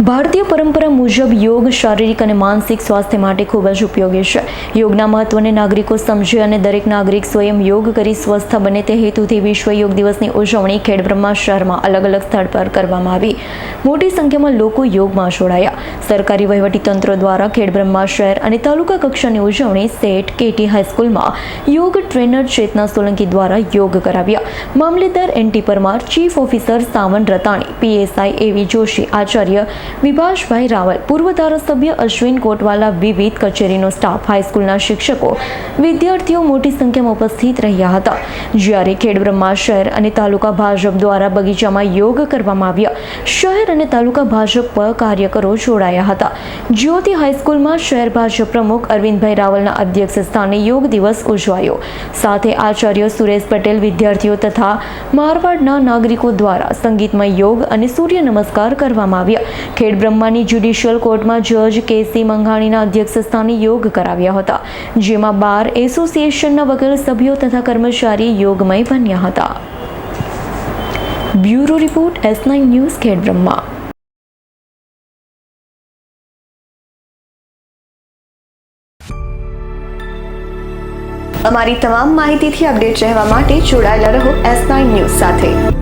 ભારતીય પરંપરા મુજબ યોગ શારીરિક અને માનસિક સ્વાસ્થ્ય માટે ખૂબ જ ઉપયોગી છે. યોગના મહત્વને નાગરિકો સમજે અને દરેક નાગરિક સ્વયં યોગ કરી સ્વસ્થ બને તે હેતુથી વિશ્વ યોગ દિવસની ઉજવણી ખેડબ્રહ્મા શહેરમાં અલગ અલગ સ્થળ પર કરવામાં આવી. મોટી સંખ્યામાં લોકો યોગમાં જોડાયા. સરકારી વહીવટીતંત્ર દ્વારા ખેડબ્રહ્મા શહેર અને તાલુકા કક્ષાની ઉજવણી સેટ કેટી હાઈસ્કૂલમાં યોગ ટ્રેનર ચેતના સોલંકી દ્વારા યોગ કરાવ્યા. મામલેદાર એનટી પરમાર, ચીફ ઓફિસર સાવન રતાણી, પીએસઆઈ એવી જોશી, આચાર્ય વિભાષભાઈ રાવલ, પૂર્વ ધારાસભ્ય અશ્વિન કોટવાલા, વિવિધ કચેરીનો સ્ટાફ, હાઈસ્કૂલના શિક્ષકો, વિદ્યાર્થીઓ મોટી સંખ્યામાં ઉપસ્થિત રહ્યા હતા. જ્યારે ખેડબ્રહ્મા શહેર અને તાલુકા ભાજપ દ્વારા બગીચામાં યોગ કરવામાં આવ્યા. શહેર અને તાલુકા ભાજપ કાર્યકરો જોડાયા હતા. જ્યોતિ હાઈસ્કૂલમાં શહેર ભાજપ પ્રમુખ અરવિંદભાઈ રાવલના અધ્યક્ષ સ્થાને યોગ દિવસ ઉજવાયો. સાથે આચાર્ય સુરેશ પટેલ, વિદ્યાર્થીઓ તથા મારવાડના નાગરિકો દ્વારા સંગીતમય યોગ અને સૂર્ય નમસ્કાર કરવામાં આવ્યા. ખેડબ્રહ્માની જ્યુડિશિયલ કોર્ટમાં જજ કેસી મંઘાણીના અધ્યક્ષ સ્થાને યોગ કરાવ્યા હતા, જેમાં બાર એસોસિએશનના વકીલ સભ્યો તથા કર્મચારી યોગમય બન્યા હતા. Bureau report, S9 news, Khedbrahma. અમારી તમામ માહિતીથી અપડેટ રહેવા માટે જોડાયેલા રહો S9 ન્યૂઝ સાથે.